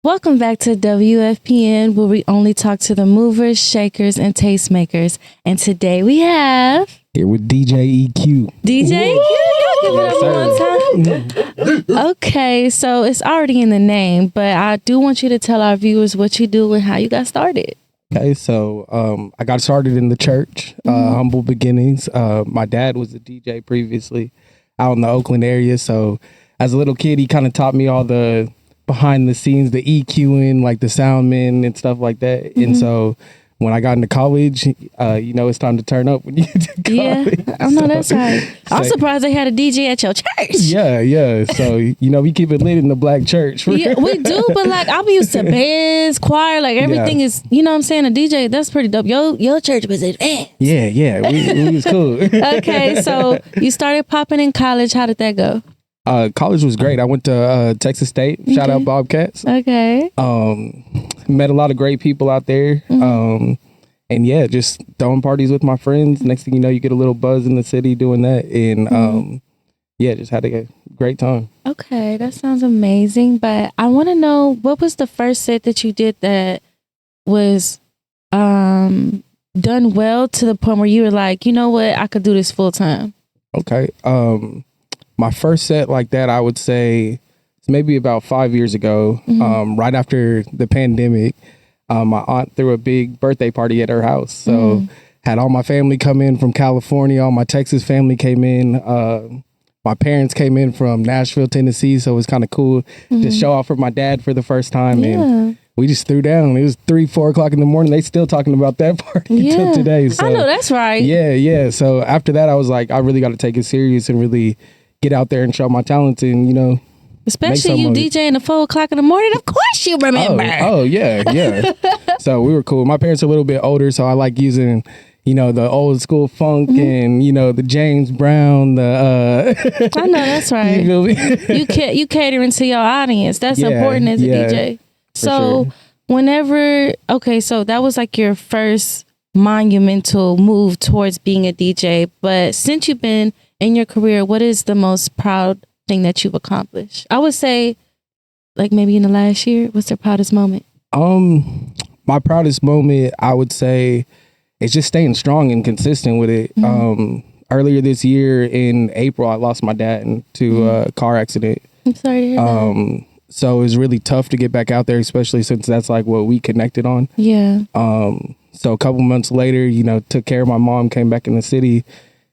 Welcome back to WFPN, where we only talk to the movers, shakers, and tastemakers. And today we have Here with DJ EQ. DJ. Give it up one time. Okay, so it's already in the name, but I do want you to tell our viewers what you do and how you got started. Okay, so I got started in the church, humble beginnings. My dad was a DJ previously out in the Oakland area. So as a little kid, he kind of taught me all the behind the scenes, the EQing, like the sound men and stuff like that. And so when I got into college, it's time to turn up when you get to college. Yeah, I know that's right. I'm surprised they had a DJ at your church. Yeah. So, we keep it lit in the black church. Yeah, we do, but like I'm used to bands, choir, like everything is, you know what I'm saying? A DJ, that's pretty dope. Your church was advanced. Yeah. We was cool. Okay, so you started popping in college. How did that go? College was great. I went to Texas State. Shout out Bobcats. Okay. Met a lot of great people out there. And yeah, just throwing parties with my friends. Next thing you know, you get a little buzz in the city doing that. And just had a great time. Okay, that sounds amazing. But I want to know, what was the first set that you did that was done well to the point where you were like, you know what, I could do this full time? Okay. My first set like that, I would say it's maybe about 5 years ago, right after the pandemic. My aunt threw a big birthday party at her house. So had all my family come in from California. All my Texas family came in. My parents came in from Nashville, Tennessee. So it was kind of cool to show off for my dad for the first time. Yeah. And we just threw down. It was 3-4 o'clock in the morning. They still talking about that party until today. So, I know that's right. Yeah. So after that, I was like, I really got to take it serious and really get out there and show my talents and, especially you DJing at 4 o'clock in the morning. Of course you remember. Oh yeah. So we were cool. My parents are a little bit older, so I like using, the old school funk and, the James Brown, the I know that's right. You catering to your audience. That's important as a DJ. So so that was like your first monumental move towards being a DJ. But since you've been in your career, what is the most proud thing that you've accomplished? I would say, like maybe in the last year, what's the proudest moment? My proudest moment, I would say, is just staying strong and consistent with it. Earlier this year in April, I lost my dad to a car accident. I'm sorry to hear that. So it was really tough to get back out there, especially since that's like what we connected on. Yeah. So a couple months later, took care of my mom, came back in the city,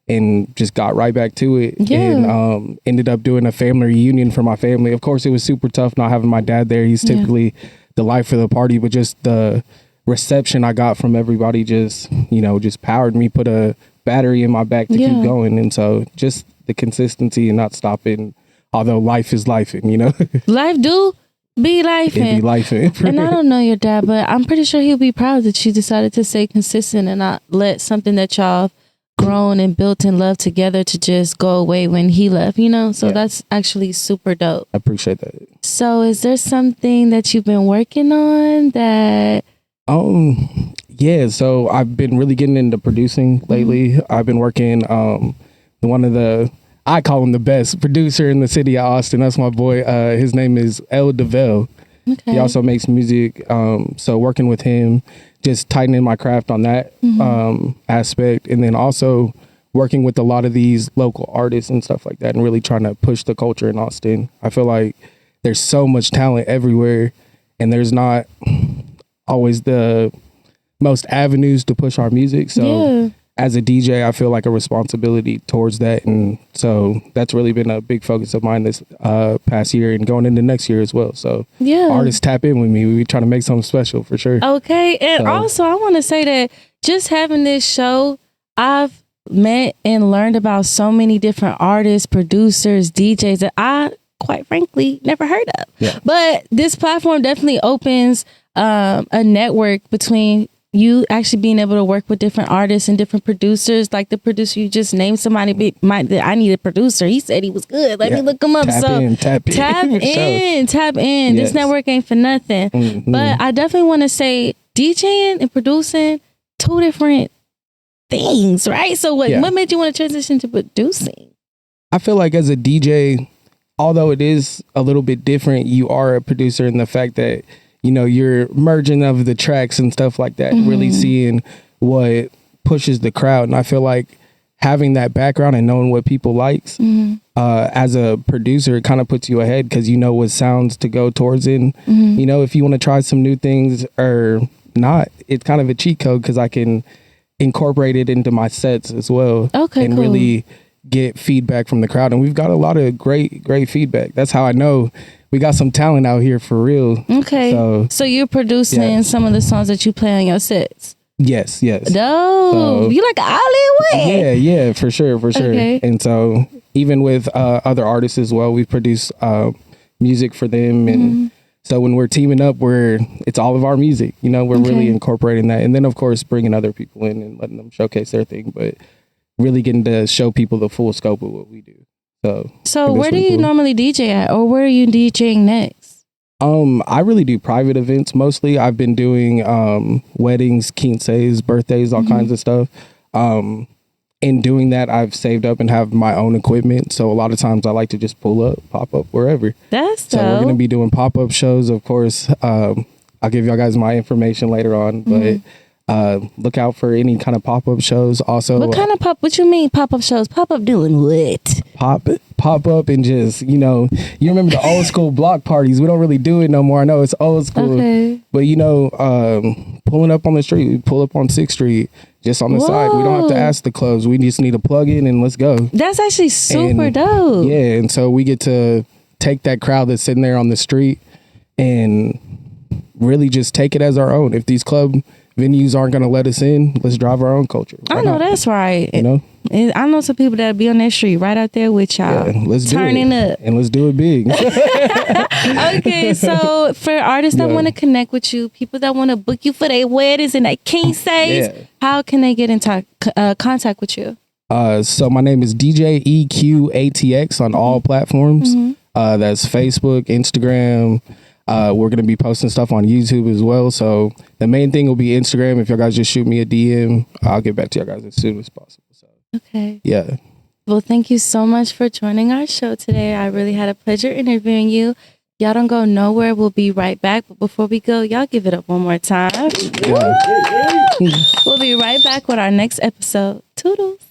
and just got right back to it. Yeah. And ended up doing a family reunion for my family. Of course, it was super tough not having my dad there. He's typically the life of the party, but just the reception I got from everybody just powered me, put a battery in my back to keep going. And so just the consistency and not stopping, although life is life, and Life do be life. It be life. And I don't know your dad, but I'm pretty sure he'll be proud that you decided to stay consistent and not let something that y'all grown and built and loved together to just go away when he left, so that's actually super dope. I appreciate that. So is there something that you've been working on that so I've been really getting into producing lately. I've been working I call him the best producer in the city of Austin. That's my boy. His name is El DeVille. Okay. He also makes music. So working with him, just tightening my craft on that aspect. And then also working with a lot of these local artists and stuff like that and really trying to push the culture in Austin. I feel like there's so much talent everywhere and there's not always the most avenues to push our music. So as a DJ, I feel like a responsibility towards that. And so that's really been a big focus of mine this past year and going into next year as well. So artists tap in with me. We try to make something special for sure. Okay. And also I want to say that just having this show, I've met and learned about so many different artists, producers, DJs that I quite frankly never heard of. Yeah. But this platform definitely opens a network between you actually being able to work with different artists and different producers. Like the producer you just named, somebody I need a producer. He said he was good. Let me look him up. Tap in. Yes. This network ain't for nothing. But I definitely want to say DJing and producing, two different things, right? So what made you want to transition to producing? I feel like as a DJ, although it is a little bit different, you are a producer in the fact that, you know, you're merging of the tracks and stuff like that, really seeing what pushes the crowd. And I feel like having that background and knowing what people likes, as a producer, it kind of puts you ahead because you know what sounds to go towards it. You know, if you want to try some new things or not, it's kind of a cheat code because I can incorporate it into my sets as well. Okay, and cool. really get feedback from the crowd. And we've got a lot of great feedback. That's how I know we got some talent out here for real. Okay. So you're producing some of the songs that you play on your sets? Yes. Dope. So, You like Hollywood? Yeah, for sure. Okay. And so even with other artists as well, we've produced music for them. And so when we're teaming up, it's all of our music, you know, we're really incorporating that. And then of course, bringing other people in and letting them showcase their thing, but really getting to show people the full scope of what we do. So where do you normally DJ at, or where are you DJing next? I really do private events mostly. I've been doing weddings, quinceañeras, birthdays, all kinds of stuff. In doing that, I've saved up and have my own equipment. So a lot of times I like to just pop up wherever. That's so dope. We're going to be doing pop-up shows, of course. I'll give y'all guys my information later on, but look out for any kind of pop-up shows. Also, what you mean pop-up shows? Pop-up doing what? Pop up and just, you know, you remember the old school block parties. We don't really do it no more. I know it's old school, but you know, pulling up on the street, we pull up on 6th Street, just on the side. We don't have to ask the clubs. We just need to plug in and let's go. That's actually super dope. Yeah, and so we get to take that crowd that's sitting there on the street and really just take it as our own. If these club venues aren't going to let us in, let's drive our own culture. I know that's right. You know? And I know some people that'll be on that street right out there with y'all. Yeah, let's turning do it. Up. And let's do it big. Okay, so for artists that want to connect with you, people that want to book you for their weddings and their quinceañeras, how can they get in contact with you? So my name is DJ EQATX on all platforms. That's Facebook, Instagram. We're going to be posting stuff on YouTube as well. So the main thing will be Instagram. If y'all guys just shoot me a DM, I'll get back to y'all guys as soon as possible. So, okay. Yeah. Well, thank you so much for joining our show today. I really had a pleasure interviewing you. Y'all don't go nowhere. We'll be right back. But before we go, y'all give it up one more time. Yeah. We'll be right back with our next episode. Toodles.